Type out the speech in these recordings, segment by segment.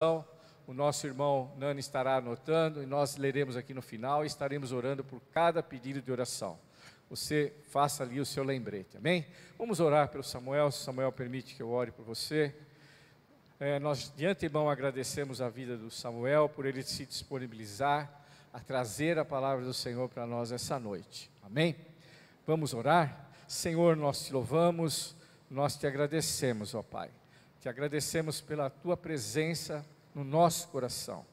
O nosso irmão Nani estará anotando e nós leremos aqui no final e estaremos orando por cada pedido de oração. Você faça ali o seu lembrete, amém? Vamos orar pelo Samuel, se Samuel permite que eu ore por você. Nós de antemão agradecemos a vida do Samuel por ele se disponibilizar a trazer a palavra do Senhor para nós essa noite, amém? Vamos orar? Senhor, nós te louvamos, nós te agradecemos, ó Pai. Te agradecemos pela tua presença no nosso coração.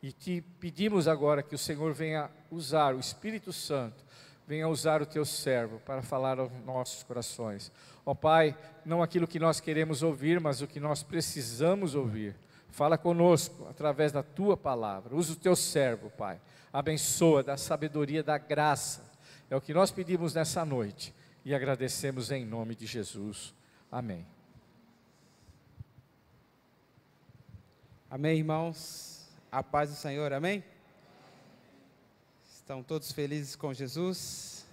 E te pedimos agora que o Senhor venha usar, o Espírito Santo, venha usar o teu servo para falar aos nossos corações. Ó Pai, não aquilo que nós queremos ouvir, mas o que nós precisamos ouvir. Fala conosco através da tua palavra. Usa o teu servo, Pai. Abençoa, dá sabedoria, dá graça. É o que nós pedimos nessa noite e agradecemos em nome de Jesus. Amém. Amém, irmãos, a paz do Senhor, amém? Estão todos felizes com Jesus?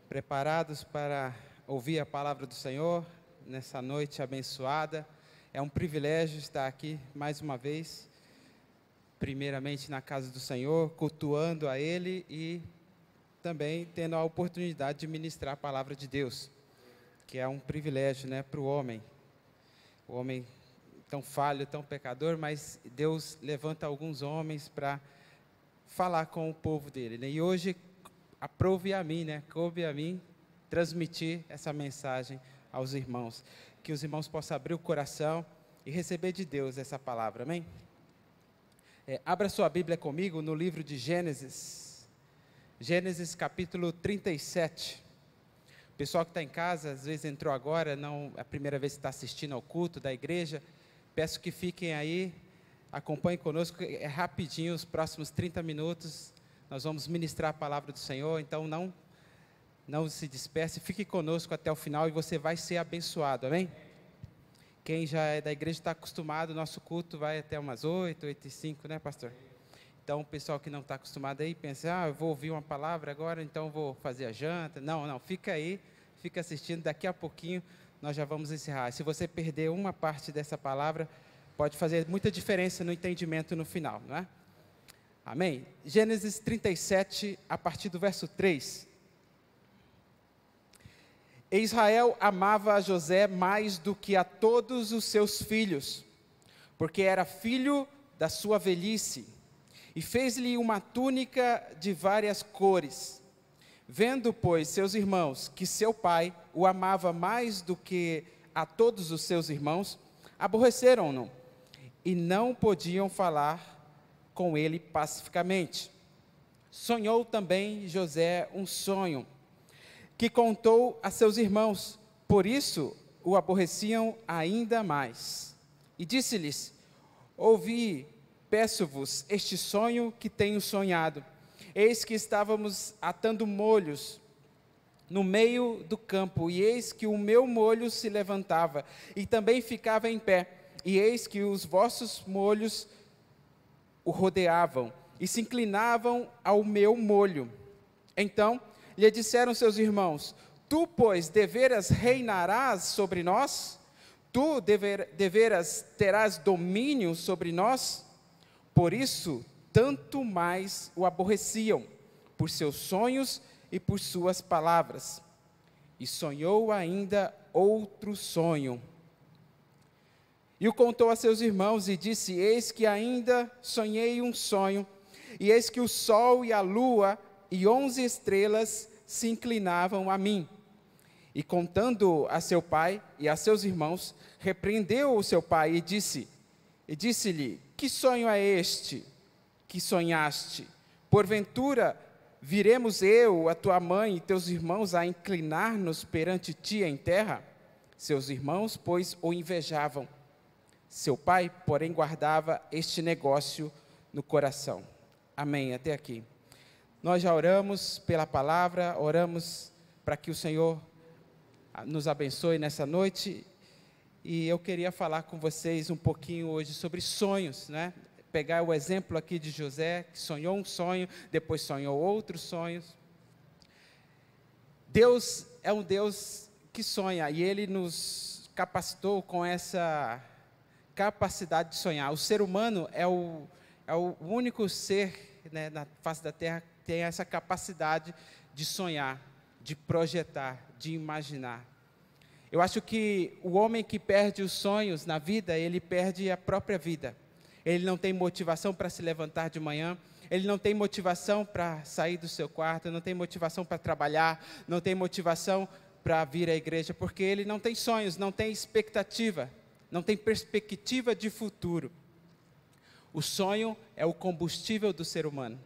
Preparados para ouvir a palavra do Senhor nessa noite abençoada? É um privilégio estar aqui mais uma vez, primeiramente na casa do Senhor, cultuando a Ele e também tendo a oportunidade de ministrar a palavra de Deus, que é um privilégio, né, para o homem tão falho, tão pecador, mas Deus levanta alguns homens para falar com o povo dele, né? E hoje aprove a mim, né? Coube a mim transmitir essa mensagem aos irmãos, que os irmãos possam abrir o coração e receber de Deus essa palavra, amém? Abra sua Bíblia comigo no livro de Gênesis, Gênesis capítulo 37. O pessoal que está em casa, às vezes entrou agora, não é a primeira vez que está assistindo ao culto da igreja, peço que fiquem aí, acompanhem conosco, é rapidinho, os próximos 30 minutos, nós vamos ministrar a palavra do Senhor, então não se disperse, fique conosco até o final e você vai ser abençoado, amém? Quem já é da igreja está acostumado, nosso culto vai até umas 8, 8h05, né, pastor? Então, o pessoal que não está acostumado aí, pensa, eu vou ouvir uma palavra agora, então vou fazer a janta. Não, fica aí, fica assistindo, daqui a pouquinho nós já vamos encerrar. Se você perder uma parte dessa palavra, pode fazer muita diferença no entendimento no final, não é? Amém? Gênesis 37, a partir do verso 3. E Israel amava a José mais do que a todos os seus filhos, porque era filho da sua velhice, e fez-lhe uma túnica de várias cores. Vendo, pois, seus irmãos que seu pai o amava mais do que a todos os seus irmãos, aborreceram-no e não podiam falar com ele pacificamente. Sonhou também José um sonho, que contou a seus irmãos, por isso o aborreciam ainda mais. E disse-lhes: ouvi, peço-vos, este sonho que tenho sonhado. Eis que estávamos atando molhos no meio do campo, e eis que o meu molho se levantava, e também ficava em pé, e eis que os vossos molhos o rodeavam, e se inclinavam ao meu molho. Então lhe disseram seus irmãos: tu, pois, deveras reinarás sobre nós? Tu deveras terás domínio sobre nós? Por isso, tanto mais o aborreciam, por seus sonhos e por suas palavras. E sonhou ainda outro sonho. E o contou a seus irmãos e disse: eis que ainda sonhei um sonho, e eis que o sol e a lua e 11 estrelas se inclinavam a mim. E contando a seu pai e a seus irmãos, repreendeu o seu pai e disse-lhe: que sonho é este que sonhaste? Porventura viremos eu, a tua mãe e teus irmãos a inclinar-nos perante ti em terra? Seus irmãos, pois, o invejavam. Seu pai, porém, guardava este negócio no coração. Amém, até aqui. Nós já oramos pela palavra, oramos para que o Senhor nos abençoe nessa noite, e eu queria falar com vocês um pouquinho hoje sobre sonhos, né? Pegar o exemplo aqui de José, que sonhou um sonho, depois sonhou outros sonhos. Deus é um Deus que sonha, e Ele nos capacitou com essa capacidade de sonhar. O ser humano é o único ser, né, na face da Terra que tem essa capacidade de sonhar, de projetar, de imaginar. Eu acho que o homem que perde os sonhos na vida, ele perde a própria vida. Ele não tem motivação para se levantar de manhã, ele não tem motivação para sair do seu quarto, não tem motivação para trabalhar, não tem motivação para vir à igreja, porque ele não tem sonhos, não tem expectativa, não tem perspectiva de futuro. O sonho é o combustível do ser humano.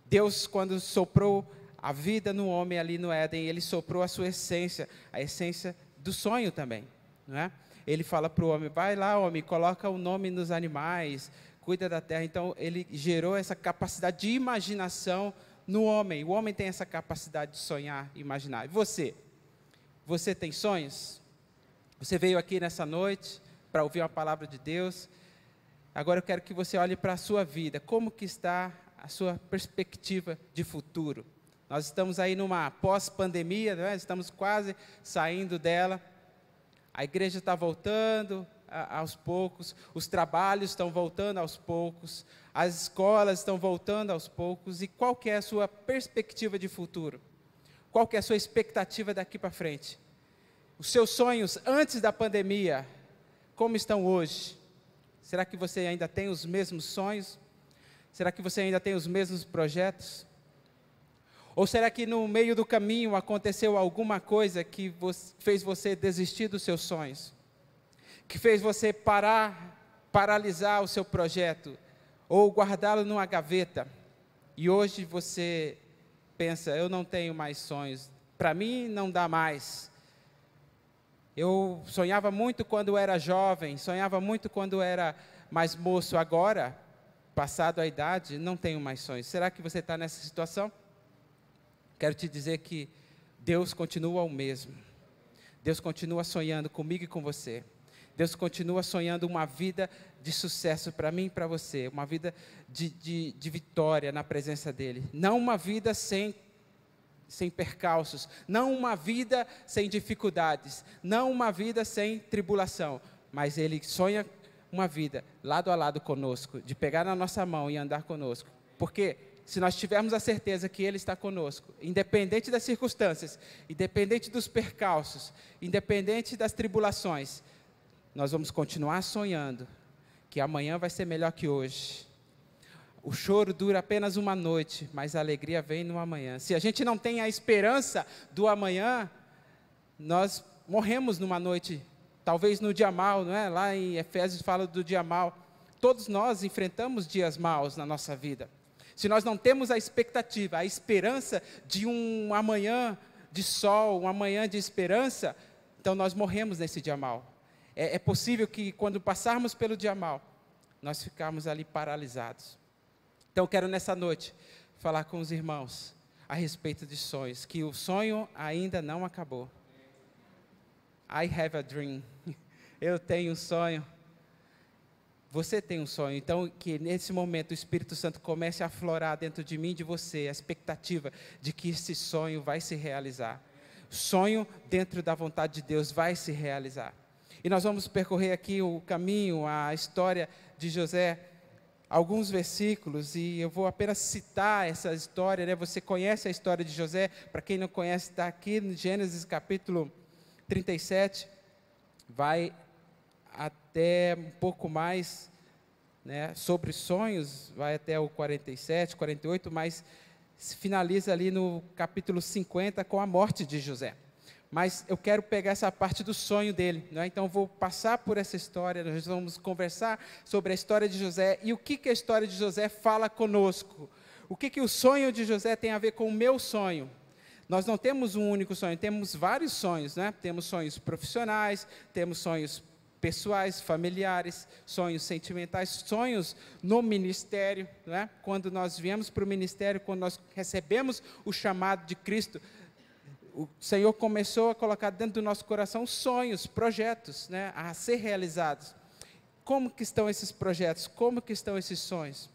Deus, quando soprou a vida no homem ali no Éden, ele soprou a sua essência, a essência do sonho também, não é? Ele fala para o homem, vai lá, homem, coloca o nome nos animais, cuida da terra. Então, ele gerou essa capacidade de imaginação no homem. O homem tem essa capacidade de sonhar, imaginar. E você? Você tem sonhos? Você veio aqui nessa noite para ouvir uma palavra de Deus. Agora eu quero que você olhe para a sua vida. Como que está a sua perspectiva de futuro? Nós estamos aí numa pós-pandemia, não é? Estamos quase saindo dela. A igreja está voltando aos poucos, os trabalhos estão voltando aos poucos, as escolas estão voltando aos poucos. E qual que é a sua perspectiva de futuro? Qual que é a sua expectativa daqui para frente? Os seus sonhos antes da pandemia, como estão hoje? Será que você ainda tem os mesmos sonhos? Será que você ainda tem os mesmos projetos? Ou será que no meio do caminho aconteceu alguma coisa que fez você desistir dos seus sonhos? Que fez você paralisar o seu projeto? Ou guardá-lo numa gaveta? E hoje você pensa, eu não tenho mais sonhos, para mim não dá mais. Eu sonhava muito quando era jovem, sonhava muito quando era mais moço, agora, passado a idade, não tenho mais sonhos. Será que você está nessa situação? Quero te dizer que Deus continua o mesmo. Deus continua sonhando comigo e com você. Deus continua sonhando uma vida de sucesso para mim e para você, uma vida de vitória na presença dEle. Não uma vida sem percalços, não uma vida sem dificuldades, não uma vida sem tribulação, mas Ele sonha uma vida lado a lado conosco, de pegar na nossa mão e andar conosco. Porque se nós tivermos a certeza que Ele está conosco, independente das circunstâncias, independente dos percalços, independente das tribulações, nós vamos continuar sonhando que amanhã vai ser melhor que hoje. O choro dura apenas uma noite, mas a alegria vem no amanhã. Se a gente não tem a esperança do amanhã, nós morremos numa noite, talvez no dia mau, não é? Lá em Efésios fala do dia mau. Todos nós enfrentamos dias maus na nossa vida. Se nós não temos a expectativa, a esperança de um amanhã de sol, um amanhã de esperança, então nós morremos nesse dia mau. É possível que quando passarmos pelo dia mau, nós ficarmos ali paralisados. Então, eu quero nessa noite falar com os irmãos a respeito de sonhos, que o sonho ainda não acabou. I have a dream. Eu tenho um sonho. Você tem um sonho. Então, que nesse momento o Espírito Santo comece a aflorar dentro de mim e de você a expectativa de que esse sonho vai se realizar. O sonho dentro da vontade de Deus vai se realizar. E nós vamos percorrer aqui o caminho, a história de José, alguns versículos, e eu vou apenas citar essa história, né? Você conhece a história de José, para quem não conhece, está aqui no Gênesis capítulo 37, vai até um pouco mais, né, sobre sonhos, vai até o 47, 48, mas se finaliza ali no capítulo 50 com a morte de José. Mas eu quero pegar essa parte do sonho dele, né? Então vou passar por essa história, nós vamos conversar sobre a história de José e o que a história de José fala conosco. O que o sonho de José tem a ver com o meu sonho? Nós não temos um único sonho, temos vários sonhos, né? Temos sonhos profissionais, temos sonhos pessoais, familiares, sonhos sentimentais, sonhos no ministério, né? Quando nós viemos para o ministério, quando nós recebemos o chamado de Cristo, o Senhor começou a colocar dentro do nosso coração sonhos, projetos, né, a ser realizados. Como que estão esses projetos? Como que estão esses sonhos?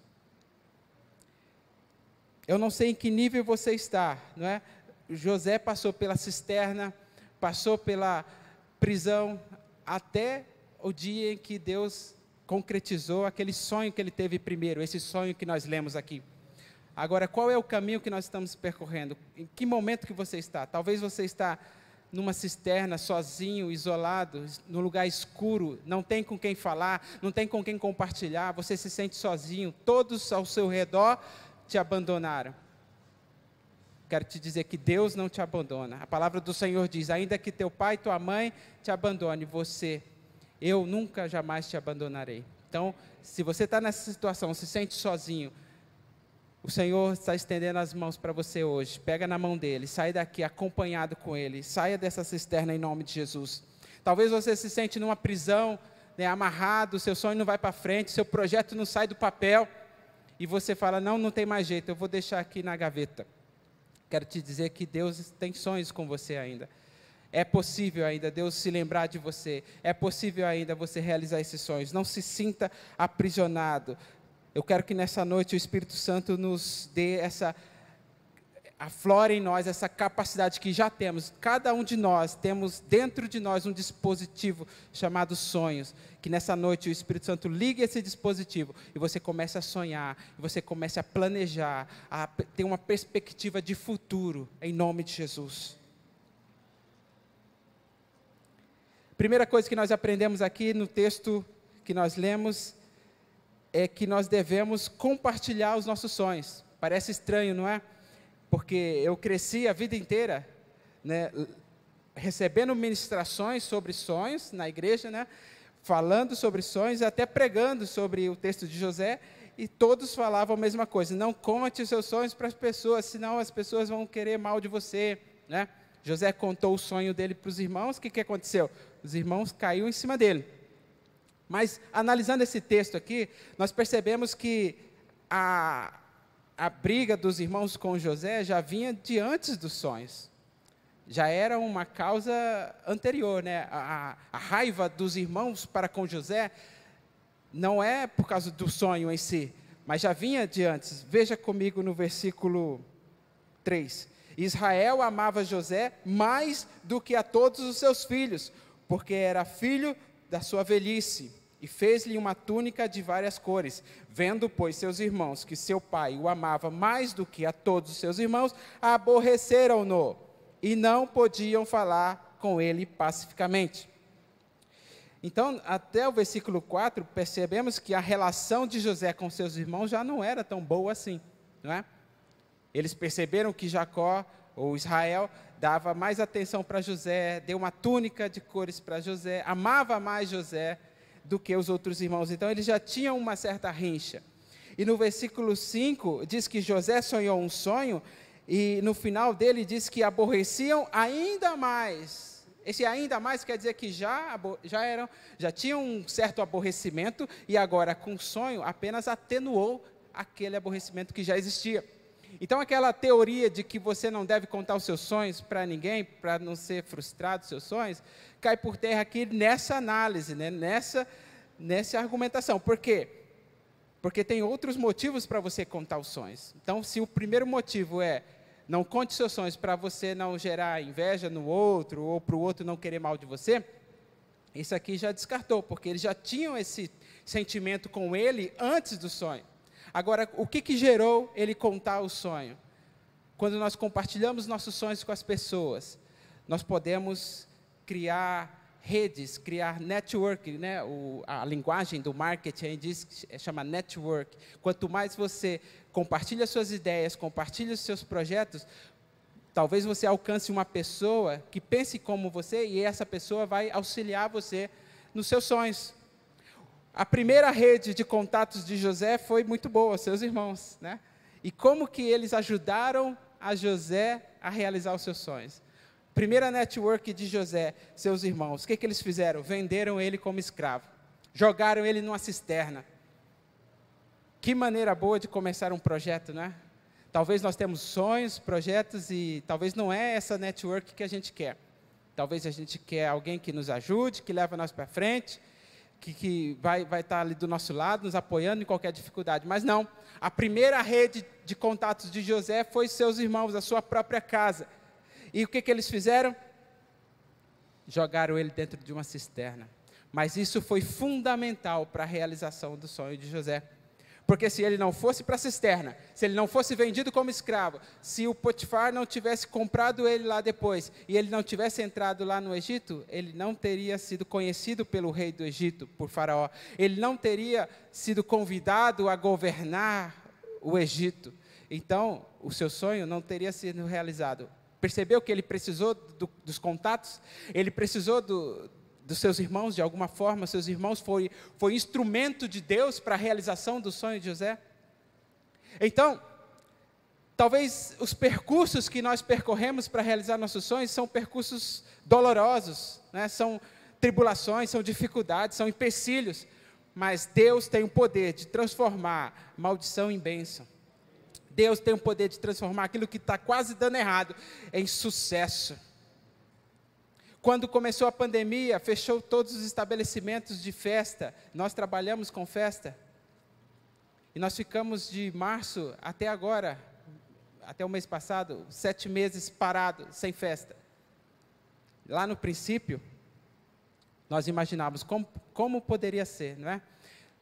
Eu não sei em que nível você está, não é? José passou pela cisterna, passou pela prisão, até o dia em que Deus concretizou aquele sonho que ele teve primeiro, esse sonho que nós lemos aqui. Agora, qual é o caminho que nós estamos percorrendo? Em que momento que você está? Talvez você está numa cisterna, sozinho, isolado, num lugar escuro, não tem com quem falar, não tem com quem compartilhar, você se sente sozinho, todos ao seu redor te abandonaram. Quero te dizer que Deus não te abandona. A palavra do Senhor diz, ainda que teu pai e tua mãe te abandone, eu nunca, jamais te abandonarei. Então, se você está nessa situação, se sente sozinho, o Senhor está estendendo as mãos para você hoje. Pega na mão dele, sai daqui acompanhado com ele. Saia dessa cisterna em nome de Jesus. Talvez você se sente numa prisão, né, amarrado, seu sonho não vai para frente, seu projeto não sai do papel. E você fala, não tem mais jeito, eu vou deixar aqui na gaveta. Quero te dizer que Deus tem sonhos com você ainda. É possível ainda Deus se lembrar de você. É possível ainda você realizar esses sonhos. Não se sinta aprisionado. Eu quero que nessa noite o Espírito Santo nos dê aflore em nós essa capacidade que já temos. Cada um de nós temos dentro de nós um dispositivo chamado sonhos. Que nessa noite o Espírito Santo ligue esse dispositivo e você comece a sonhar, e você comece a planejar, a ter uma perspectiva de futuro, em nome de Jesus. Primeira coisa que nós aprendemos aqui no texto que nós lemos é que nós devemos compartilhar os nossos sonhos. Parece estranho, não é? Porque eu cresci a vida inteira, né, recebendo ministrações sobre sonhos na igreja, né, falando sobre sonhos, até pregando sobre o texto de José, e todos falavam a mesma coisa, não conte os seus sonhos para as pessoas, senão as pessoas vão querer mal de você, né? José contou o sonho dele para os irmãos, o que aconteceu? Os irmãos caíram em cima dele. Mas, analisando esse texto aqui, nós percebemos que a briga dos irmãos com José já vinha de antes dos sonhos. Já era uma causa anterior, né? A raiva dos irmãos para com José não é por causa do sonho em si, mas já vinha de antes. Veja comigo no versículo 3. Israel amava José mais do que a todos os seus filhos, porque era filho da sua velhice, e fez-lhe uma túnica de várias cores. Vendo, pois, seus irmãos que seu pai o amava mais do que a todos os seus irmãos, aborreceram-no, e não podiam falar com ele pacificamente. Então, até o versículo 4, percebemos que a relação de José com seus irmãos já não era tão boa assim, não é? Eles perceberam que Jacó, ou Israel, dava mais atenção para José, deu uma túnica de cores para José, amava mais José do que os outros irmãos. Então, eles já tinham uma certa rincha. E no versículo 5, diz que José sonhou um sonho, e no final dele diz que aborreciam ainda mais. Esse ainda mais quer dizer que já tinham um certo aborrecimento, e agora, com o sonho, apenas atenuou aquele aborrecimento que já existia. Então, aquela teoria de que você não deve contar os seus sonhos para ninguém, para não ser frustrado os seus sonhos, cai por terra aqui nessa análise, né? nessa argumentação. Por quê? Porque tem outros motivos para você contar os sonhos. Então, se o primeiro motivo é não conte seus sonhos para você não gerar inveja no outro, ou para o outro não querer mal de você, isso aqui já descartou, porque eles já tinham esse sentimento com ele antes do sonho. Agora, o que gerou ele contar o sonho? Quando nós compartilhamos nossos sonhos com as pessoas, nós podemos criar redes, criar network, né? A linguagem do marketing chama network. Quanto mais você compartilha suas ideias, compartilha os seus projetos, talvez você alcance uma pessoa que pense como você, e essa pessoa vai auxiliar você nos seus sonhos. A primeira rede de contatos de José foi muito boa, seus irmãos, né? E como que eles ajudaram a José a realizar os seus sonhos? Primeira network de José, seus irmãos, o que eles fizeram? Venderam ele como escravo, jogaram ele numa cisterna. Que maneira boa de começar um projeto, né? Talvez nós temos sonhos, projetos, e talvez não é essa network que a gente quer. Talvez a gente quer alguém que nos ajude, que leva nós para frente, que vai estar ali do nosso lado, nos apoiando em qualquer dificuldade. Mas não, a primeira rede de contatos de José foi seus irmãos, a sua própria casa. E o que eles fizeram? Jogaram ele dentro de uma cisterna. mas isso foi fundamental para a realização do sonho de José. Porque se ele não fosse para a cisterna, se ele não fosse vendido como escravo, se o Potifar não tivesse comprado ele lá depois, e ele não tivesse entrado lá no Egito, ele não teria sido conhecido pelo rei do Egito, por Faraó. Ele não teria sido convidado a governar o Egito. Então, o seu sonho não teria sido realizado. Percebeu que ele precisou dos contatos? Ele precisou dos seus irmãos, de alguma forma, seus irmãos foi instrumento de Deus para a realização do sonho de José. Então, talvez os percursos que nós percorremos para realizar nossos sonhos são percursos dolorosos, né? São tribulações, são dificuldades, são empecilhos, mas Deus tem o poder de transformar maldição em bênção. Deus tem o poder de transformar aquilo que está quase dando errado em sucesso. Quando começou a pandemia, fechou todos os estabelecimentos de festa. Nós trabalhamos com festa. E nós ficamos de março até agora, até o mês passado, 7 meses parados, sem festa. Lá no princípio, nós imaginávamos como poderia ser, não é?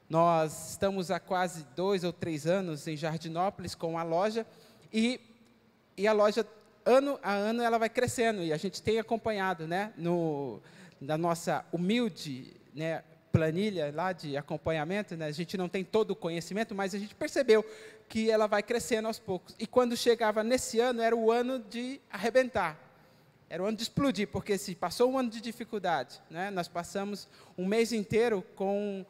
Nós estamos há quase 2 ou 3 anos em Jardinópolis com a loja, e a loja, ano a ano, ela vai crescendo, e a gente tem acompanhado, né, na nossa humilde, né, planilha lá de acompanhamento, né, a gente não tem todo o conhecimento, mas a gente percebeu que ela vai crescendo aos poucos. E quando chegava nesse ano, era o ano de arrebentar, era o ano de explodir, porque se passou um ano de dificuldade, né, nós passamos um mês inteiro com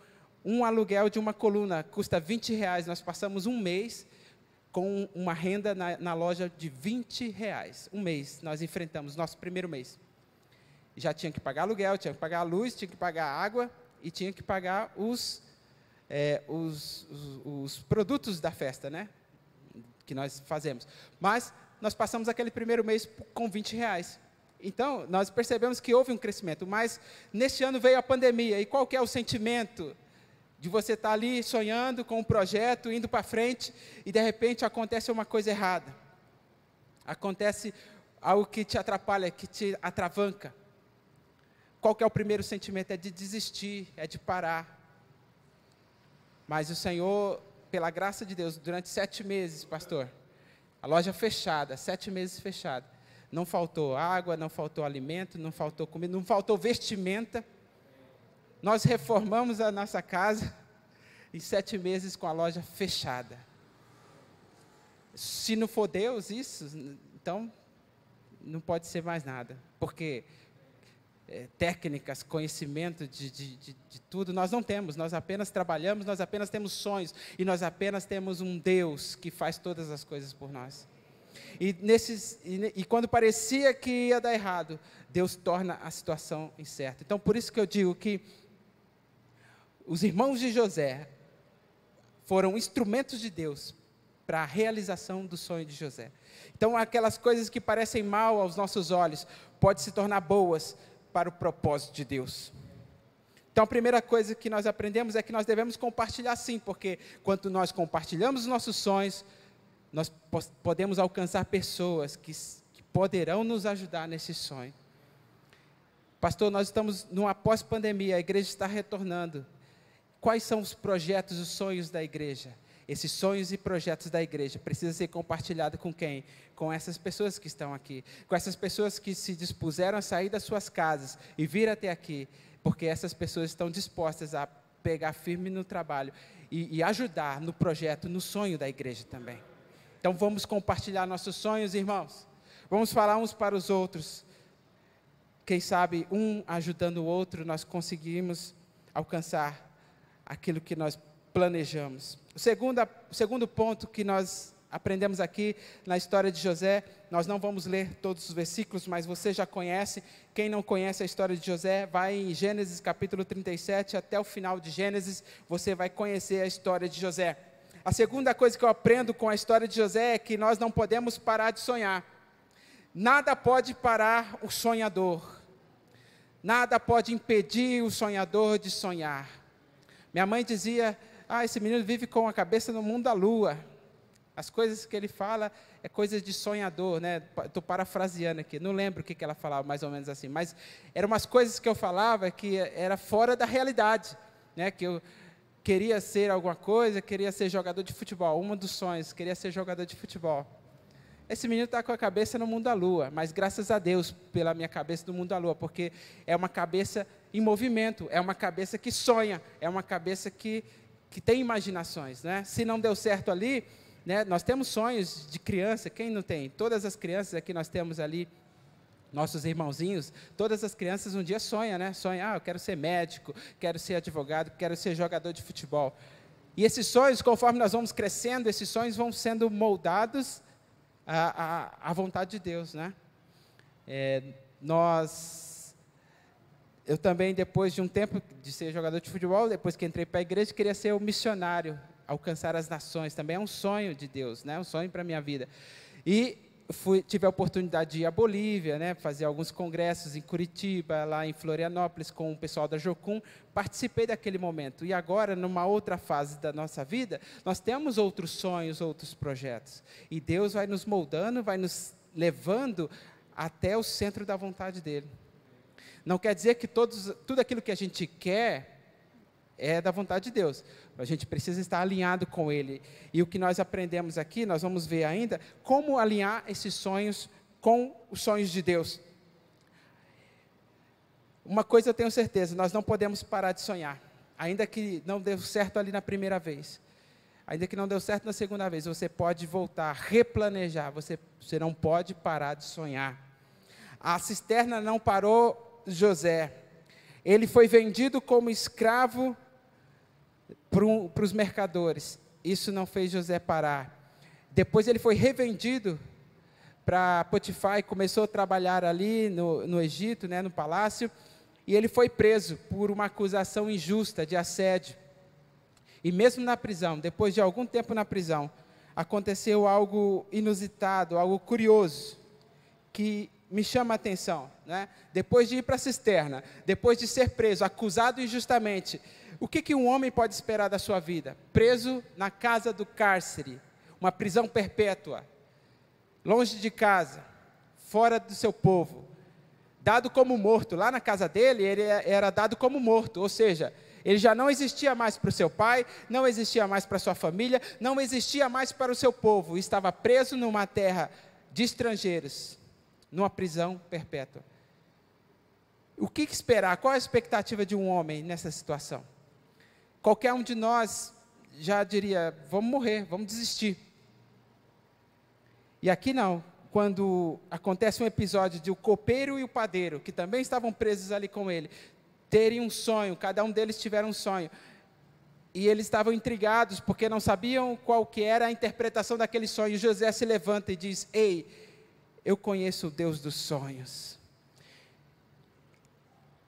um aluguel de uma coluna, custa R$20, nós passamos um mês com uma renda na loja de R$20. Um mês, nós enfrentamos, nosso primeiro mês. Já tinha que pagar aluguel, tinha que pagar a luz, tinha que pagar a água, e tinha que pagar os produtos da festa, né, que nós fazemos. Mas nós passamos aquele primeiro mês com R$20. Então, nós percebemos que houve um crescimento, mas neste ano veio a pandemia, e qual que é o sentimento de você estar ali sonhando com um projeto, indo para frente, e de repente acontece uma coisa errada. Acontece algo que te atrapalha, que te atravanca. Qual que é o primeiro sentimento? É de desistir, é de parar. Mas o Senhor, pela graça de Deus, durante 7 meses, pastor, a loja fechada, 7 meses fechada, não faltou água, não faltou alimento, não faltou comida, não faltou vestimenta. Nós reformamos a nossa casa em 7 meses com a loja fechada. Se não for Deus isso, então não pode ser mais nada. Porque técnicas, conhecimento de tudo, nós não temos. Nós apenas trabalhamos, nós apenas temos sonhos. E nós apenas temos um Deus que faz todas as coisas por nós. E quando parecia que ia dar errado, Deus torna a situação incerta. Então, por isso que eu digo que os irmãos de José foram instrumentos de Deus para a realização do sonho de José. Então, aquelas coisas que parecem mal aos nossos olhos, podem se tornar boas para o propósito de Deus. Então, a primeira coisa que nós aprendemos é que nós devemos compartilhar sim, porque quando nós compartilhamos os nossos sonhos, nós podemos alcançar pessoas que poderão nos ajudar nesse sonho. Pastor, nós estamos numa pós-pandemia, a igreja está retornando. Quais são os projetos, os sonhos da igreja? Esses sonhos e projetos da igreja precisam ser compartilhados com quem? Com essas pessoas que estão aqui, com essas pessoas que se dispuseram a sair das suas casas e vir até aqui, porque essas pessoas estão dispostas a pegar firme no trabalho e ajudar no projeto, no sonho da igreja também. Então vamos compartilhar nossos sonhos, irmãos. Vamos falar uns para os outros. Quem sabe um ajudando o outro, nós conseguimos alcançar aquilo que nós planejamos. O segundo ponto que nós aprendemos aqui na história de José, nós não vamos ler todos os versículos, mas você já conhece. Quem não conhece a história de José, vai em Gênesis capítulo 37, até o final de Gênesis, você vai conhecer a história de José. A segunda coisa que eu aprendo com a história de José é que nós não podemos parar de sonhar. Nada pode parar o sonhador. Nada pode impedir o sonhador de sonhar. Minha mãe dizia, esse menino vive com a cabeça no mundo da lua. As coisas que ele fala é coisas de sonhador, né? Estou parafraseando aqui, não lembro o que ela falava, mais ou menos assim, mas eram umas coisas que eu falava que era fora da realidade, né? Que eu queria ser alguma coisa, queria ser jogador de futebol, um dos sonhos, queria ser jogador de futebol. Esse menino está com a cabeça no mundo da lua, mas graças a Deus pela minha cabeça no mundo da lua, porque é uma cabeça em movimento, é uma cabeça que sonha, é uma cabeça que tem imaginações, né? Se não deu certo ali, né, nós temos sonhos de criança, quem não tem? Todas as crianças aqui nós temos ali, nossos irmãozinhos, todas as crianças um dia sonham, né? Sonham, eu quero ser médico, quero ser advogado, quero ser jogador de futebol. E esses sonhos, conforme nós vamos crescendo, esses sonhos vão sendo moldados à vontade de Deus, né? Eu também, depois de um tempo de ser jogador de futebol, depois que entrei para a igreja, queria ser um missionário, alcançar as nações. Também é um sonho de Deus, né? Um sonho para a minha vida. E tive a oportunidade de ir à Bolívia, né? Fazer alguns congressos em Curitiba, lá em Florianópolis, com o pessoal da Jocum. Participei daquele momento. E agora, numa outra fase da nossa vida, nós temos outros sonhos, outros projetos. E Deus vai nos moldando, vai nos levando até o centro da vontade dEle. Não quer dizer que tudo aquilo que a gente quer é da vontade de Deus. A gente precisa estar alinhado com Ele. E o que nós aprendemos aqui, nós vamos ver ainda, como alinhar esses sonhos com os sonhos de Deus. Uma coisa eu tenho certeza, nós não podemos parar de sonhar. Ainda que não deu certo ali na primeira vez. Ainda que não deu certo na segunda vez, você pode voltar, replanejar. Você não pode parar de sonhar. A cisterna não parou José. Ele foi vendido como escravo para os mercadores. Isso não fez José parar. Depois ele foi revendido para Potifar e começou a trabalhar ali no Egito, né, no palácio, e ele foi preso por uma acusação injusta de assédio. E mesmo na prisão, depois de algum tempo na prisão, aconteceu algo inusitado, algo curioso, que me chama a atenção, né? Depois de ir para a cisterna, depois de ser preso, acusado injustamente, o que um homem pode esperar da sua vida? Preso na casa do cárcere, uma prisão perpétua, longe de casa, fora do seu povo, dado como morto. Lá na casa dele, ele era dado como morto, ou seja, ele já não existia mais para o seu pai, não existia mais para a sua família, não existia mais para o seu povo, estava preso numa terra de estrangeiros, numa prisão perpétua. O que esperar? Qual a expectativa de um homem nessa situação? Qualquer um de nós já diria, vamos morrer, vamos desistir. E aqui não. Quando acontece um episódio de o copeiro e o padeiro, que também estavam presos ali com ele, terem um sonho, cada um deles tiveram um sonho, e eles estavam intrigados, porque não sabiam qual que era a interpretação daquele sonho. José se levanta e diz, ei, eu conheço o Deus dos sonhos.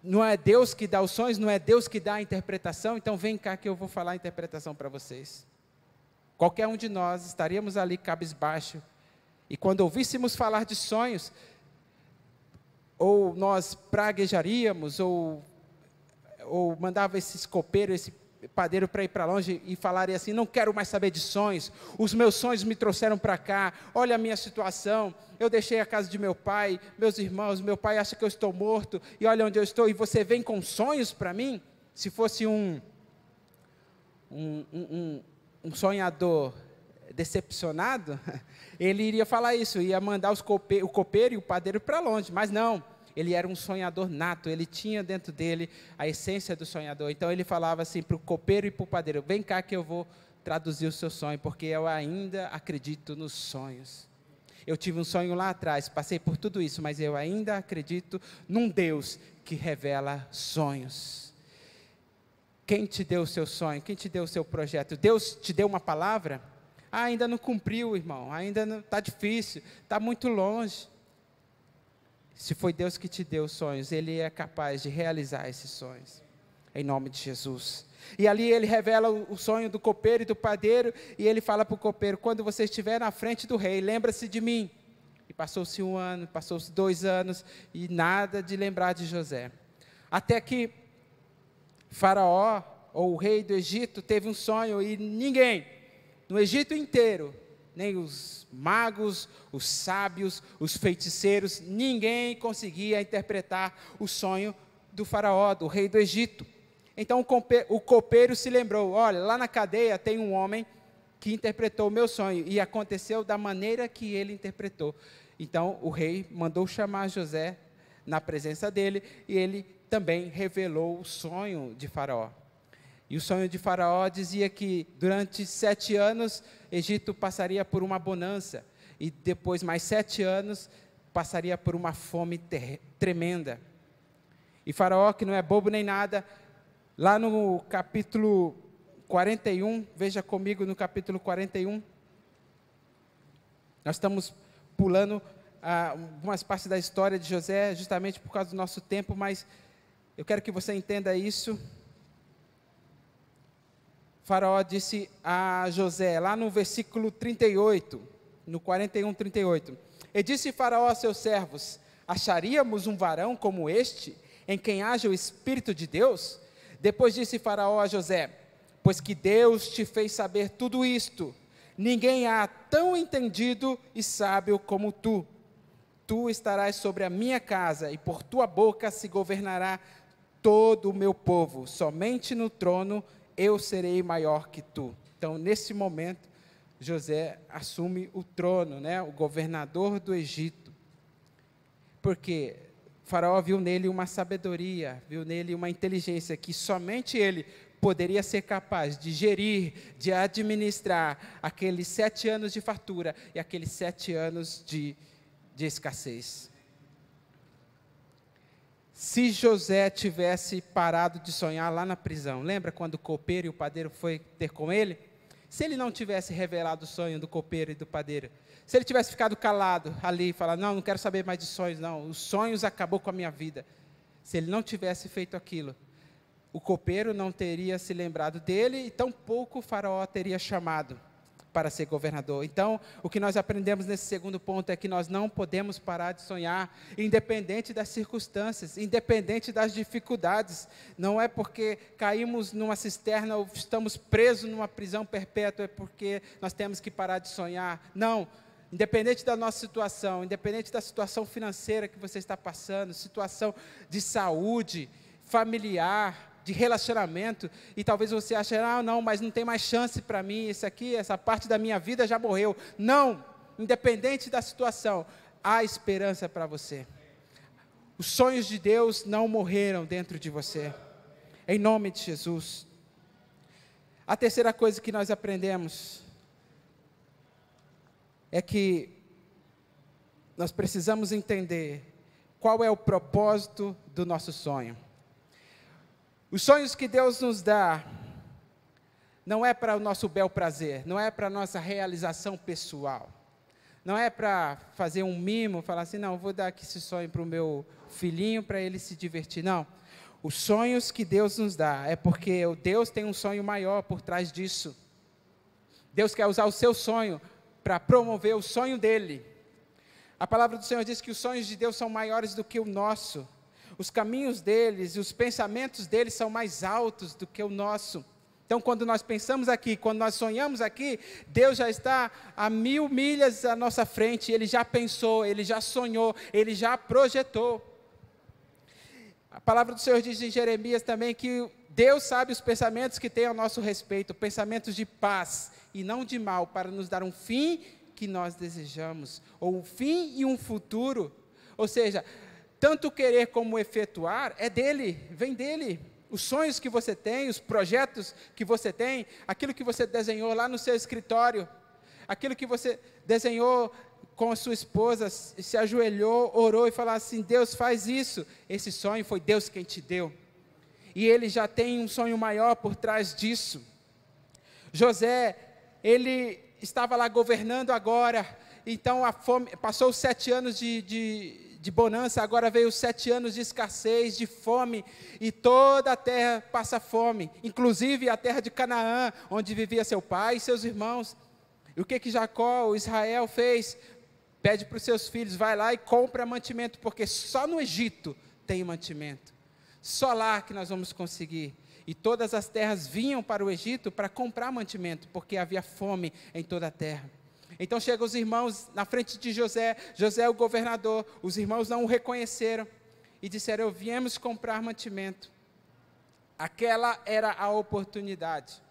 Não é Deus que dá os sonhos, não é Deus que dá a interpretação, então vem cá que eu vou falar a interpretação para vocês. Qualquer um de nós estaríamos ali cabisbaixo, e quando ouvíssemos falar de sonhos, ou nós praguejaríamos, ou mandava esse copeiro, esse padeiro para ir para longe e falarem assim, não quero mais saber de sonhos, os meus sonhos me trouxeram para cá, olha a minha situação, eu deixei a casa de meu pai, meus irmãos, meu pai acha que eu estou morto, e olha onde eu estou, e você vem com sonhos para mim? Se fosse um sonhador decepcionado, ele iria falar isso, ia mandar o copeiro e o padeiro para longe, mas não. Ele era um sonhador nato, ele tinha dentro dele a essência do sonhador. Então ele falava assim para o copeiro e para o padeiro, vem cá que eu vou traduzir o seu sonho, porque eu ainda acredito nos sonhos. Eu tive um sonho lá atrás, passei por tudo isso, mas eu ainda acredito num Deus que revela sonhos. Quem te deu o seu sonho? Quem te deu o seu projeto? Deus te deu uma palavra? Ainda não cumpriu, irmão, ainda está difícil, está muito longe. Se foi Deus que te deu os sonhos, Ele é capaz de realizar esses sonhos, em nome de Jesus. E ali Ele revela o sonho do copeiro e do padeiro, e Ele fala para o copeiro, quando você estiver na frente do rei, lembra-se de mim. E passou-se 1 ano, passou-se 2 anos, e nada de lembrar de José. Até que Faraó, ou o rei do Egito, teve um sonho, e ninguém, no Egito inteiro, nem os magos, os sábios, os feiticeiros, ninguém conseguia interpretar o sonho do faraó, do rei do Egito. Então o copeiro se lembrou, olha, lá na cadeia tem um homem que interpretou o meu sonho, e aconteceu da maneira que ele interpretou. Então o rei mandou chamar José na presença dele, e ele também revelou o sonho de Faraó. E o sonho de Faraó dizia que durante 7 anos, Egito passaria por uma bonança, e depois mais 7 anos, passaria por uma fome tremenda. E Faraó, que não é bobo nem nada, lá no capítulo 41, veja comigo no capítulo 41, nós estamos pulando algumas partes da história de José, justamente por causa do nosso tempo, mas eu quero que você entenda isso. Faraó disse a José, lá no versículo 38, no 41, 38, e disse Faraó a seus servos, acharíamos um varão como este, em quem haja o Espírito de Deus? Depois disse Faraó a José, pois que Deus te fez saber tudo isto, ninguém há tão entendido e sábio como tu. Tu estarás sobre a minha casa, e por tua boca se governará todo o meu povo, somente no trono eu serei maior que tu. Então, nesse momento, José assume o trono, o governador do Egito, porque Faraó viu nele uma sabedoria, viu nele uma inteligência que somente ele poderia ser capaz de gerir, de administrar aqueles 7 anos de fartura e aqueles 7 anos de escassez. Se José tivesse parado de sonhar lá na prisão, lembra quando o copeiro e o padeiro foi ter com ele? Se ele não tivesse revelado o sonho do copeiro e do padeiro, se ele tivesse ficado calado ali e falado, não quero saber mais de sonhos, não, os sonhos acabou com a minha vida. Se ele não tivesse feito aquilo, o copeiro não teria se lembrado dele e tampouco o faraó teria chamado para ser governador. Então, o que nós aprendemos nesse segundo ponto é que nós não podemos parar de sonhar, independente das circunstâncias, independente das dificuldades. Não é porque caímos numa cisterna ou estamos presos numa prisão perpétua, é porque nós temos que parar de sonhar. Não, independente da nossa situação, independente da situação financeira que você está passando, situação de saúde, familiar, de relacionamento, e talvez você ache, não, mas não tem mais chance para mim, essa parte da minha vida já morreu. Não, independente da situação, há esperança para você. Os sonhos de Deus não morreram dentro de você, em nome de Jesus. A terceira coisa que nós aprendemos é que nós precisamos entender qual é o propósito do nosso sonho. Os sonhos que Deus nos dá não é para o nosso bel prazer, não é para a nossa realização pessoal, não é para fazer um mimo, falar assim, não, vou dar aqui esse sonho para o meu filhinho, para ele se divertir, não. Os sonhos que Deus nos dá é porque Deus tem um sonho maior por trás disso. Deus quer usar o seu sonho para promover o sonho dele. A palavra do Senhor diz que os sonhos de Deus são maiores do que o nosso. Os caminhos deles e os pensamentos deles são mais altos do que o nosso. Então, quando nós pensamos aqui, quando nós sonhamos aqui, Deus já está a 1000 milhas à nossa frente. Ele já pensou, Ele já sonhou, Ele já projetou. A palavra do Senhor diz em Jeremias também que Deus sabe os pensamentos que tem ao nosso respeito, pensamentos de paz e não de mal, para nos dar um fim que nós desejamos, ou um fim e um futuro. Ou seja, tanto querer como efetuar é dele, vem dele. Os sonhos que você tem, os projetos que você tem, aquilo que você desenhou lá no seu escritório, aquilo que você desenhou com a sua esposa, se ajoelhou, orou e falou assim, Deus faz isso. Esse sonho foi Deus quem te deu. E ele já tem um sonho maior por trás disso. José, ele estava lá governando agora, então a fome, passou os 7 anos de bonança, agora veio os 7 anos de escassez, de fome, e toda a terra passa fome, inclusive a terra de Canaã, onde vivia seu pai e seus irmãos. E o que Jacó, o Israel, fez? Pede para os seus filhos, vai lá e compra mantimento, porque só no Egito tem mantimento, só lá que nós vamos conseguir. E todas as terras vinham para o Egito para comprar mantimento, porque havia fome em toda a terra. Então chegam os irmãos na frente de José, José é o governador, os irmãos não o reconheceram e disseram: viemos comprar mantimento. Aquela era a oportunidade.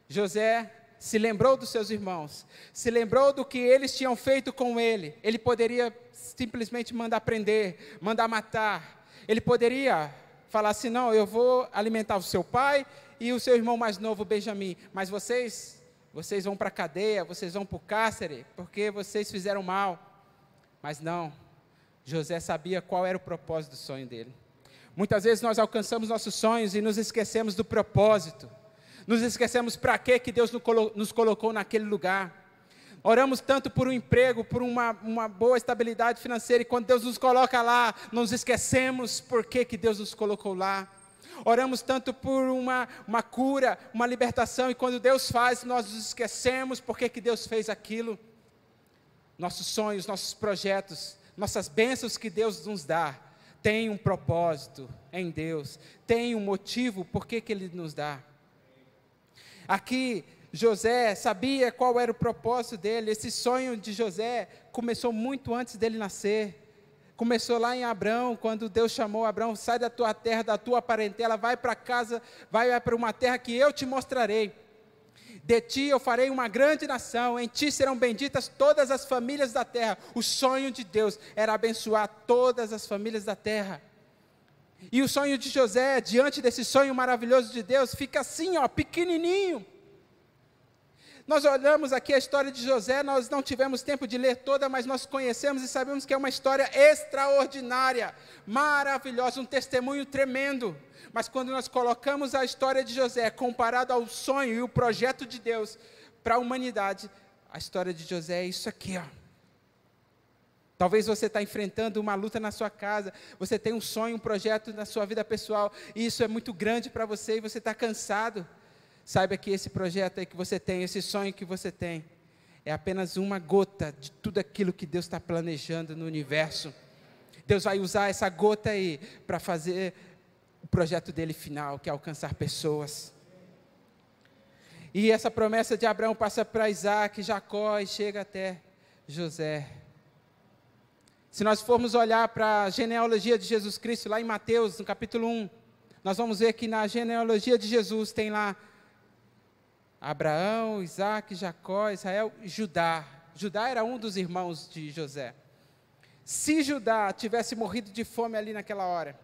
José se lembrou dos seus irmãos, se lembrou do que eles tinham feito com ele. Ele poderia simplesmente mandar prender, mandar matar. Ele poderia falar assim: não, eu vou alimentar o seu pai e o seu irmão mais novo, Benjamim, mas vocês vão para a cadeia, vocês vão para o cárcere, porque vocês fizeram mal. Mas não, José sabia qual era o propósito do sonho dele. Muitas vezes nós alcançamos nossos sonhos e nos esquecemos do propósito. Nos esquecemos para que Deus nos colocou naquele lugar. Oramos tanto por um emprego, por uma boa estabilidade financeira, e quando Deus nos coloca lá, nos esquecemos por que Deus nos colocou lá. Oramos tanto por uma cura, uma libertação, e quando Deus faz, nós nos esquecemos por que Deus fez aquilo. Nossos sonhos, nossos projetos, nossas bênçãos que Deus nos dá, tem um propósito em Deus, tem um motivo por que Ele nos dá. Aqui, José sabia qual era o propósito dele. Esse sonho de José começou muito antes dele nascer. Começou lá em Abrão, quando Deus chamou Abrão: sai da tua terra, da tua parentela, vai para casa, vai para uma terra que eu te mostrarei. De ti eu farei uma grande nação, em ti serão benditas todas as famílias da terra. O sonho de Deus era abençoar todas as famílias da terra. E o sonho de José, diante desse sonho maravilhoso de Deus, fica assim, pequenininho. Nós olhamos aqui a história de José, nós não tivemos tempo de ler toda, mas nós conhecemos e sabemos que é uma história extraordinária, maravilhosa, um testemunho tremendo. Mas quando nós colocamos a história de José comparado ao sonho e o projeto de Deus para a humanidade, a história de José é isso aqui, Talvez você está enfrentando uma luta na sua casa, você tem um sonho, um projeto na sua vida pessoal, e isso é muito grande para você e você está cansado. Saiba que esse projeto aí que você tem, esse sonho que você tem, é apenas uma gota de tudo aquilo que Deus está planejando no universo. Deus vai usar essa gota aí para fazer o projeto dele final, que é alcançar pessoas. E essa promessa de Abraão passa para Isaac, Jacó e chega até José. Se nós formos olhar para a genealogia de Jesus Cristo, lá em Mateus, no capítulo 1, nós vamos ver que na genealogia de Jesus tem lá Abraão, Isaac, Jacó, Israel e Judá. Judá era um dos irmãos de José. Se Judá tivesse morrido de fome ali naquela hora,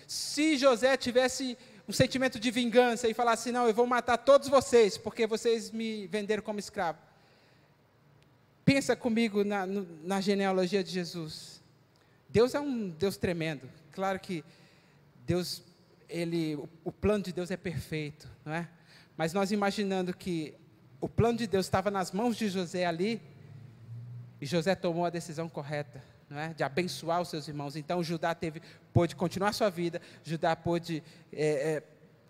se José tivesse um sentimento de vingança e falasse: não, eu vou matar todos vocês, porque vocês me venderam como escravo. Pensa comigo na genealogia de Jesus. Deus é um Deus tremendo. Claro que Deus, o plano de Deus é perfeito, não é? Mas nós imaginando que o plano de Deus estava nas mãos de José ali, e José tomou a decisão correta, não é? De abençoar os seus irmãos. Então Judá pôde continuar sua vida, Judá pôde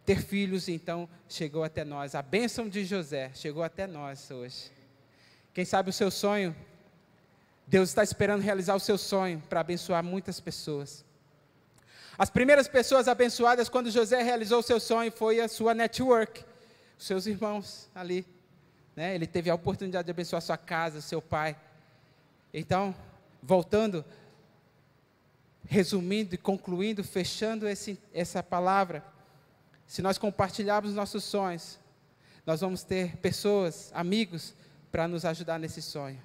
ter filhos, então chegou até nós. A bênção de José chegou até nós hoje. Quem sabe o seu sonho, Deus está esperando realizar o seu sonho para abençoar muitas pessoas. As primeiras pessoas abençoadas quando José realizou o seu sonho foi a sua network, os seus irmãos ali, né? Ele teve a oportunidade de abençoar a sua casa, seu pai. Então, voltando, resumindo e concluindo, fechando essa palavra, se nós compartilharmos nossos sonhos, nós vamos ter pessoas, amigos, para nos ajudar nesse sonho.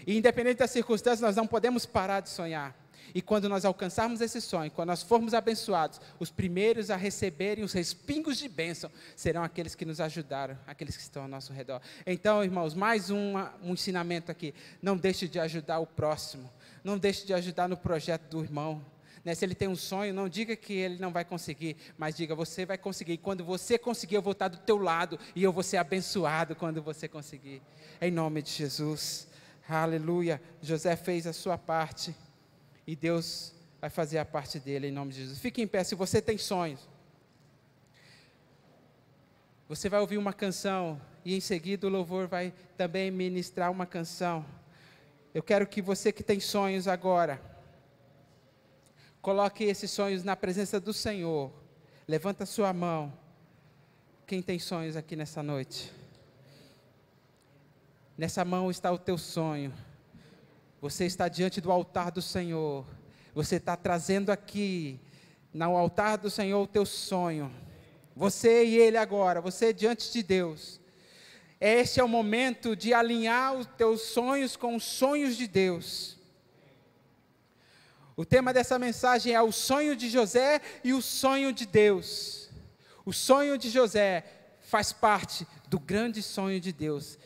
E independente das circunstâncias, nós não podemos parar de sonhar. E quando nós alcançarmos esse sonho, quando nós formos abençoados, os primeiros a receberem os respingos de bênção serão aqueles que nos ajudaram, aqueles que estão ao nosso redor. Então, irmãos, mais um ensinamento aqui: não deixe de ajudar o próximo, não deixe de ajudar no projeto do irmão. Se ele tem um sonho, não diga que ele não vai conseguir, mas diga: você vai conseguir. E quando você conseguir, eu vou estar do teu lado, e eu vou ser abençoado quando você conseguir. Em nome de Jesus. Aleluia. José fez a sua parte, e Deus vai fazer a parte dele, em nome de Jesus. Fique em pé. Se você tem sonhos, você vai ouvir uma canção, e em seguida o louvor vai também ministrar uma canção. Eu quero que você que tem sonhos agora, coloque esses sonhos na presença do Senhor. Levanta a sua mão. Quem tem sonhos aqui nessa noite? Nessa mão está o teu sonho. Você está diante do altar do Senhor. Você está trazendo aqui, no altar do Senhor, o teu sonho. Você e ele agora, você diante de Deus. Este é o momento de alinhar os teus sonhos com os sonhos de Deus. O tema dessa mensagem é o sonho de José e o sonho de Deus. O sonho de José faz parte do grande sonho de Deus.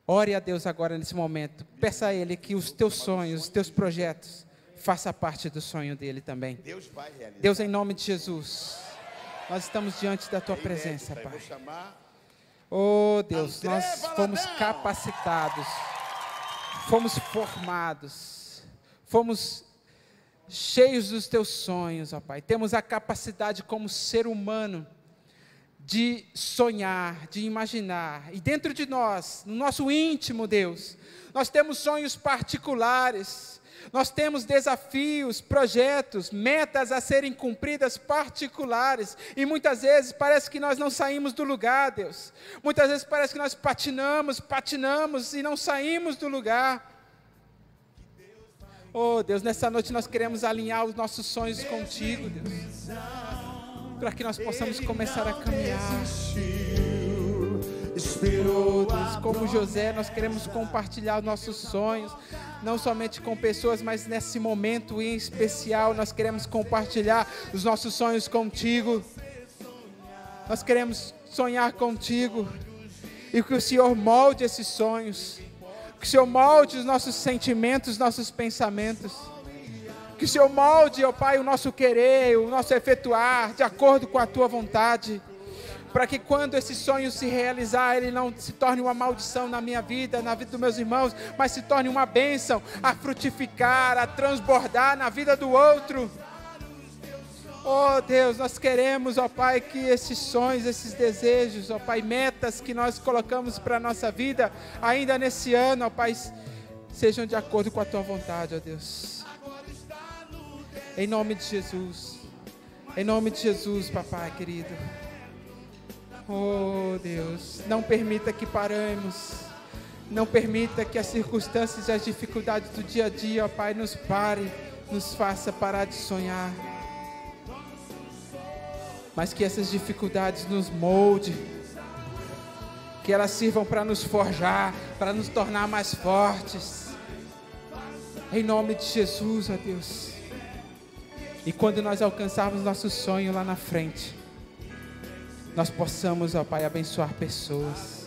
Ore a Deus agora nesse momento. Peça a Ele que os teus sonhos, os teus projetos, façam parte do sonho dele também. Deus vai realizar. Deus, em nome de Jesus, nós estamos diante da Tua presença, Pai. Vou chamar Oh Deus, André nós fomos Valadão. capacitados, fomos formados, fomos cheios dos Teus sonhos, ó Pai. Temos a capacidade como ser humano de sonhar, de imaginar. E dentro de nós, no nosso íntimo, Deus, nós temos sonhos particulares. Nós temos desafios, projetos, metas a serem cumpridas particulares. E muitas vezes parece que nós não saímos do lugar, Deus. Muitas vezes parece que nós patinamos e não saímos do lugar. Oh Deus, nessa noite nós queremos alinhar os nossos sonhos contigo, Deus, para que nós possamos começar a caminhar. Oh Deus, como José, nós queremos compartilhar os nossos sonhos, não somente com pessoas, mas nesse momento em especial, nós queremos compartilhar os nossos sonhos contigo. Nós queremos sonhar contigo, e que o Senhor molde esses sonhos, que o Senhor molde os nossos sentimentos, os nossos pensamentos, que o Senhor molde, ó Pai, o nosso querer, o nosso efetuar, de acordo com a Tua vontade, para que quando esse sonho se realizar, ele não se torne uma maldição na minha vida, na vida dos meus irmãos, mas se torne uma bênção a frutificar, a transbordar na vida do outro. Oh Deus, nós queremos, ó Pai, que esses sonhos, esses desejos, ó Pai, metas que nós colocamos para a nossa vida, ainda nesse ano, ó Pai, sejam de acordo com a Tua vontade, ó Deus. Em nome de Jesus, papai querido. Oh Deus, não permita que paremos, não permita que as circunstâncias e as dificuldades do dia a dia, ó Pai, nos pare, nos faça parar de sonhar, mas que essas dificuldades nos molde, que elas sirvam para nos forjar, para nos tornar mais fortes, em nome de Jesus, ó Deus. E quando nós alcançarmos nosso sonho lá na frente, nós possamos, ó Pai, abençoar pessoas.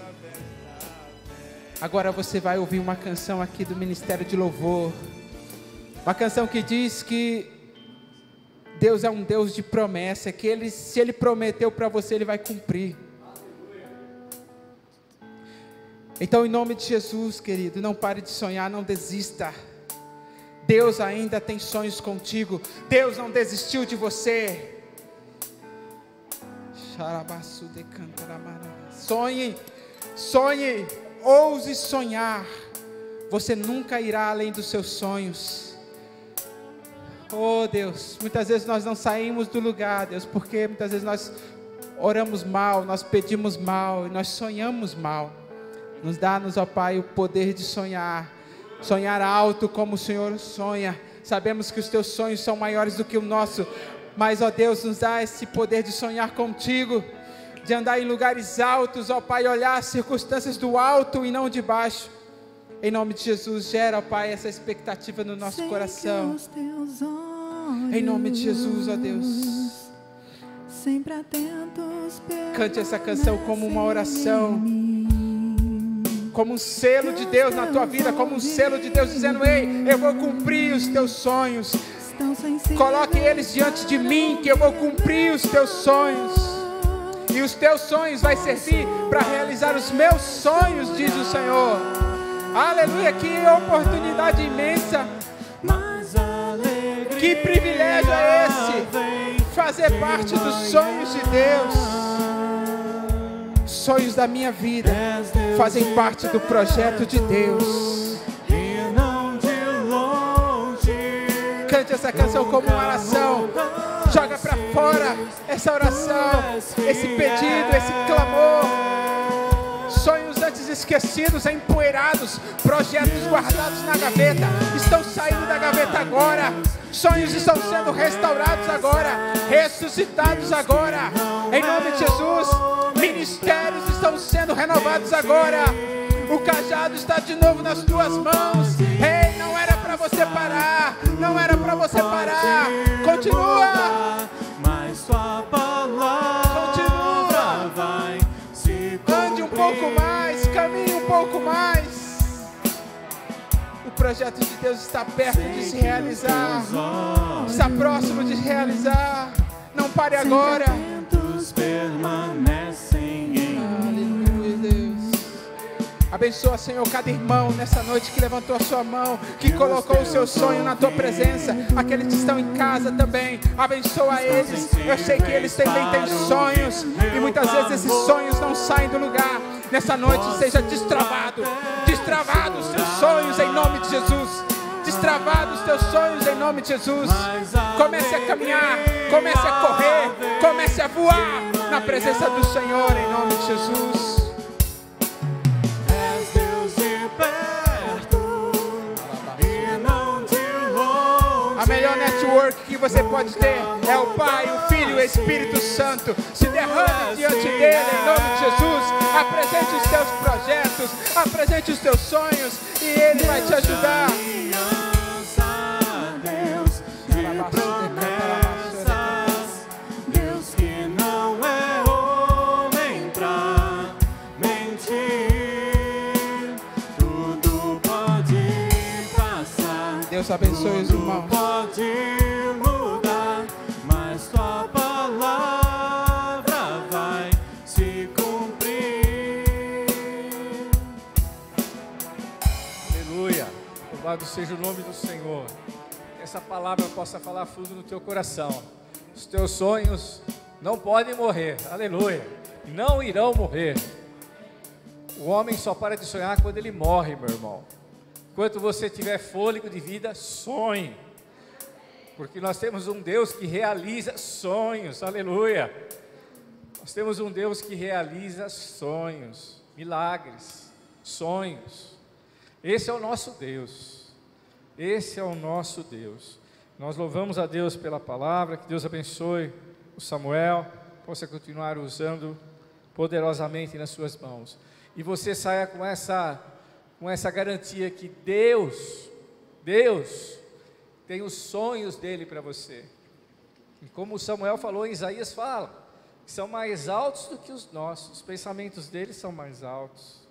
Agora você vai ouvir uma canção aqui do Ministério de Louvor, uma canção que diz que Deus é um Deus de promessa, que se Ele prometeu para você, Ele vai cumprir. Então, em nome de Jesus, querido, não pare de sonhar, não desista. Deus ainda tem sonhos contigo. Deus não desistiu de você. Sonhe, ouse sonhar. Você nunca irá além dos seus sonhos. Oh Deus, muitas vezes nós não saímos do lugar, Deus, porque muitas vezes nós oramos mal, nós pedimos mal, nós sonhamos mal. Nos ó Pai, o poder de sonhar alto como o Senhor sonha. Sabemos que os teus sonhos são maiores do que o nosso, mas ó Deus, nos dá esse poder de sonhar contigo, de andar em lugares altos, ó Pai, olhar as circunstâncias do alto e não de baixo. Em nome de Jesus, gera, ó Pai, essa expectativa no nosso coração. Em nome de Jesus, ó Deus. Sempre atentos, cante essa canção como uma oração, como um selo de Deus na tua vida, como um selo de Deus dizendo: ei, eu vou cumprir os teus sonhos. Coloque eles diante de mim, que eu vou cumprir os teus sonhos. E os teus sonhos vai servir para realizar os meus sonhos, diz o Senhor. Aleluia, que oportunidade imensa. Que privilégio é esse, fazer parte dos sonhos de Deus. Sonhos da minha vida fazem parte do projeto de Deus. Cante essa canção como uma oração. Joga para fora essa oração, esse pedido, esse clamor. Sonhos antes esquecidos, empoeirados, projetos guardados na gaveta, estão saindo da gaveta agora. Sonhos estão sendo restaurados agora, ressuscitados agora, em nome de Jesus. Ministérios estão sendo renovados agora. O cajado está de novo nas tuas mãos. Ei, não era para você parar, não era para você parar. Continua, mas tua palavra vai se cumprir. Ande um pouco mais, caminhe um pouco mais. O projeto de Deus está perto de se realizar, está próximo de realizar. Não pare agora. Permanecem em Aleluia, Deus. Abençoa, Senhor, cada irmão nessa noite que levantou a sua mão, que colocou o seu sonho na tua presença. Aqueles que estão em casa também, abençoa eles. Eu sei que eles também têm sonhos, e muitas vezes esses sonhos não saem do lugar. Nessa noite seja destravado os teus sonhos em nome de Jesus. Destravados os teus sonhos em nome de Jesus. Comece a caminhar, comece a correr, comece a voar na presença do Senhor em nome de Jesus. És Deus de perto e não de longe. A melhor network que você pode ter é o Pai, o Filho e o Espírito Santo. Se derrame diante dele em nome de Jesus. Apresente os teus projetos, apresente os teus sonhos, e ele vai te ajudar. Deus que não é homem pra mentir, tudo pode passar. Deus abençoe os irmãos. Pode mudar, mas tua palavra vai se cumprir. Aleluia. Louvado seja o nome do Senhor. Que essa palavra possa falar fundo no teu coração. Os teus sonhos não podem morrer. Aleluia. Não irão morrer. O homem só para de sonhar quando ele morre, meu irmão. Enquanto você tiver fôlego de vida, sonhe. Porque nós temos um Deus que realiza sonhos. Aleluia. Nós temos um Deus que realiza sonhos, milagres, sonhos. Esse é o nosso Deus. Esse é o nosso Deus. Nós louvamos a Deus pela palavra. Que Deus abençoe o Samuel, possa continuar usando poderosamente nas suas mãos. E você saia com essa garantia que Deus tem os sonhos dele para você. E como o Samuel falou, em Isaías fala, que são mais altos do que os nossos. Os pensamentos dele são mais altos.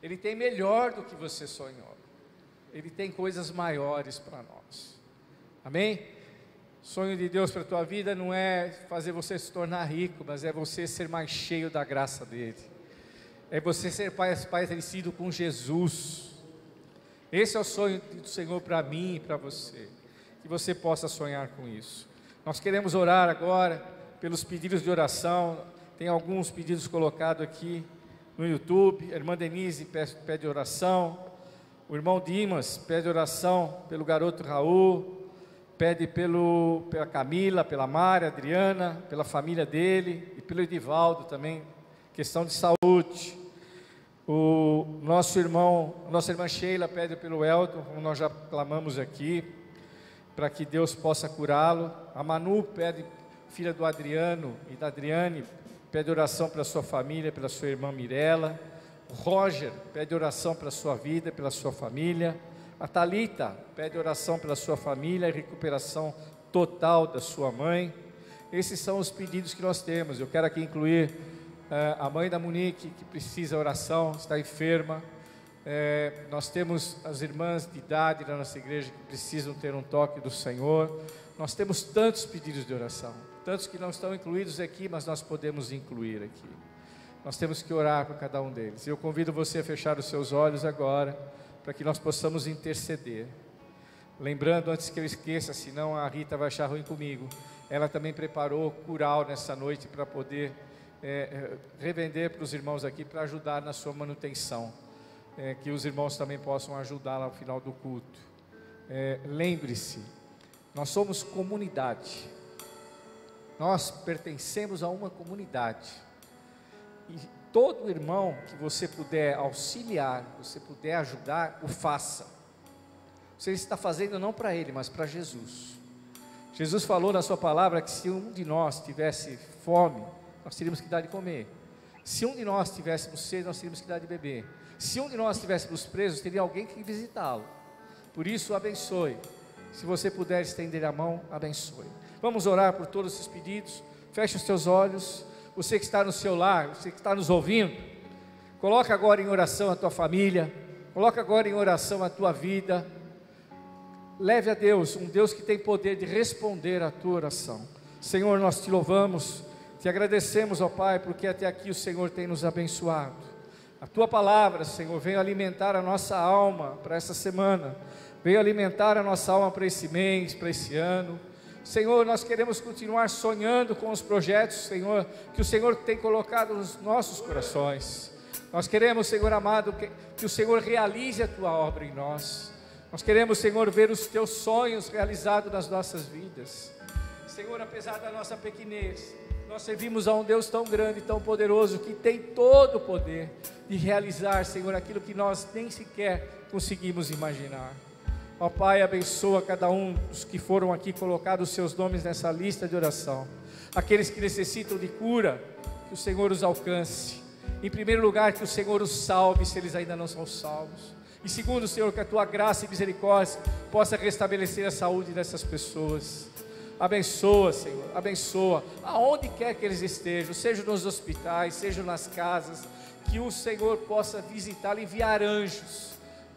Ele tem melhor do que você sonhou. Ele tem coisas maiores para nós. Amém? O sonho de Deus para a tua vida não é fazer você se tornar rico, mas é você ser mais cheio da graça dele. É você ser parecido com Jesus. Esse é o sonho do Senhor para mim e para você. Que você possa sonhar com isso. Nós queremos orar agora pelos pedidos de oração. Tem alguns pedidos colocados aqui no YouTube. A irmã Denise pede oração. O irmão Dimas pede oração pelo garoto Raul. Pede pela Camila, pela Mari, Adriana, pela família dele e pelo Edivaldo também, questão de saúde. Nossa irmã Sheila pede pelo Elton, como nós já clamamos aqui, para que Deus possa curá-lo. A Manu pede, filha do Adriano e da Adriane, pede oração pela sua família, pela sua irmã Mirella. O Roger pede oração pela sua vida, pela sua família. A Thalita pede oração pela sua família e recuperação total da sua mãe. Esses são os pedidos que nós temos. Eu quero aqui incluir a mãe da Monique, que precisa de oração, está enferma. Nós temos as irmãs de idade da nossa igreja que precisam ter um toque do Senhor. Nós temos tantos pedidos de oração, tantos que não estão incluídos aqui, mas nós podemos incluir aqui. Nós temos que orar por cada um deles. Eu convido você a fechar os seus olhos agora, para que nós possamos interceder. Lembrando, antes que eu esqueça, senão a Rita vai achar ruim comigo, ela também preparou curau nessa noite para poder revender para os irmãos aqui, para ajudar na sua manutenção, que os irmãos também possam ajudar lá no final do culto. Lembre-se, nós somos comunidade, nós pertencemos a uma comunidade, e todo irmão que você puder auxiliar, você puder ajudar, o faça. Você está fazendo não para ele, mas para Jesus. Jesus falou na sua palavra que se um de nós tivesse fome, nós teríamos que dar de comer. Se um de nós tivéssemos sede, nós teríamos que dar de beber. Se um de nós estivéssemos presos, teria alguém que visitá-lo. Por isso, abençoe. Se você puder estender a mão, abençoe. Vamos orar por todos esses pedidos. Feche os teus olhos. Você que está no seu lar, você que está nos ouvindo, coloca agora em oração a tua família, coloca agora em oração a tua vida. Leve a Deus, um Deus que tem poder de responder à tua oração. Senhor, nós te louvamos, te agradecemos, ó Pai, porque até aqui o Senhor tem nos abençoado. A tua palavra, Senhor, veio alimentar a nossa alma para essa semana, veio alimentar a nossa alma para esse mês, para esse ano. Senhor, nós queremos continuar sonhando com os projetos, Senhor, que o Senhor tem colocado nos nossos corações. Nós queremos, Senhor amado, que o Senhor realize a tua obra em nós. Nós queremos, Senhor, ver os teus sonhos realizados nas nossas vidas. Senhor, apesar da nossa pequenez, nós servimos a um Deus tão grande, tão poderoso, que tem todo o poder de realizar, Senhor, aquilo que nós nem sequer conseguimos imaginar. Ó Pai, abençoa cada um dos que foram aqui colocados os seus nomes nessa lista de oração. Aqueles que necessitam de cura, que o Senhor os alcance. Em primeiro lugar, que o Senhor os salve, se eles ainda não são salvos. E segundo, Senhor, que a tua graça e misericórdia possa restabelecer a saúde dessas pessoas. Abençoa, Senhor, abençoa, aonde quer que eles estejam, seja nos hospitais, seja nas casas, que o Senhor possa visitá-los,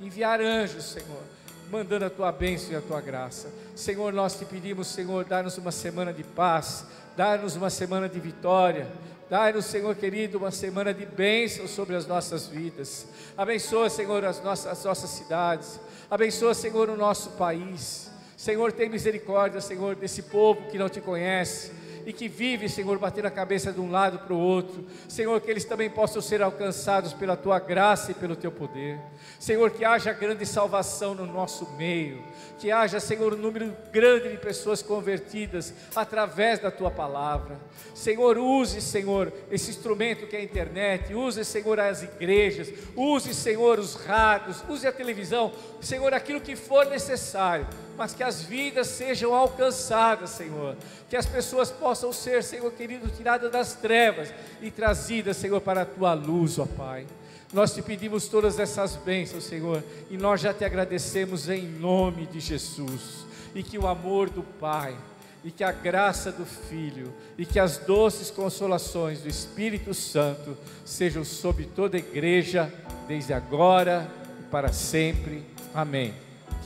enviar anjos, Senhor, mandando a tua bênção e a tua graça. Senhor, nós te pedimos, Senhor, dá-nos uma semana de paz, dá-nos uma semana de vitória, dá-nos, Senhor querido, uma semana de bênção sobre as nossas vidas. Abençoa, Senhor, as nossas cidades, abençoa, Senhor, o nosso país. Senhor, tem misericórdia, Senhor, desse povo que não te conhece e que vive, Senhor, batendo a cabeça de um lado para o outro. Senhor, que eles também possam ser alcançados pela tua graça e pelo teu poder. Senhor, que haja grande salvação no nosso meio, que haja, Senhor, um número grande de pessoas convertidas através da tua palavra. Senhor, use, Senhor, esse instrumento que é a internet, use, Senhor, as igrejas, use, Senhor, os rádios, use a televisão, Senhor, aquilo que for necessário, mas que as vidas sejam alcançadas, Senhor, que as pessoas possam ser, Senhor querido, tiradas das trevas e trazidas, Senhor, para a tua luz, ó Pai. Nós te pedimos todas essas bênçãos, Senhor, e nós já te agradecemos em nome de Jesus, e que o amor do Pai, e que a graça do Filho, e que as doces consolações do Espírito Santo sejam sobre toda a igreja, desde agora e para sempre. Amém.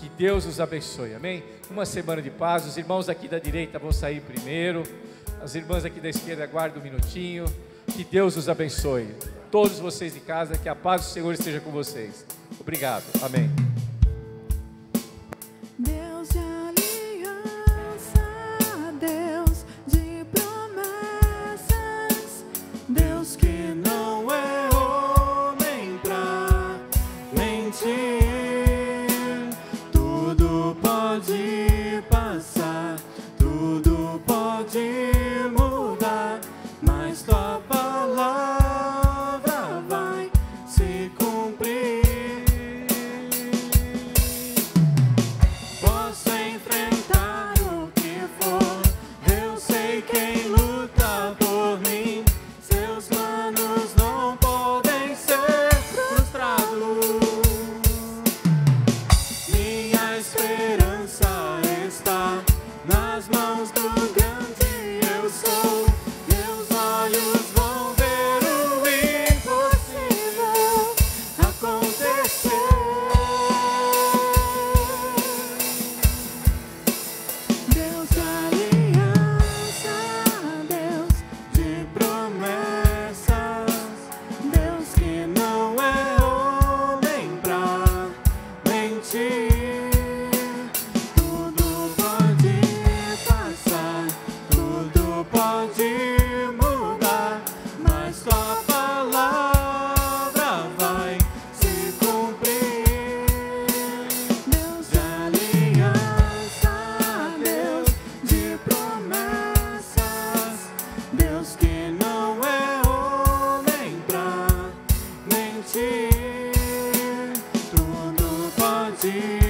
Que Deus os abençoe, amém? Uma semana de paz. Os irmãos aqui da direita vão sair primeiro, as irmãs aqui da esquerda aguardam um minutinho. Que Deus os abençoe, todos vocês de casa, que a paz do Senhor esteja com vocês. Obrigado, amém. Deus de aliança, Deus de promessas, Deus que não é homem pra mentir. Tudo pode passar, tudo pode mudar, mas tua palavra vai se cumprir. Posso enfrentar o que for, eu sei quem luta por mim. Seus planos não podem ser frustrados. Minha esperança está nas mãos do grande eu sou. Meus olhos vão ver o impossível acontecer. se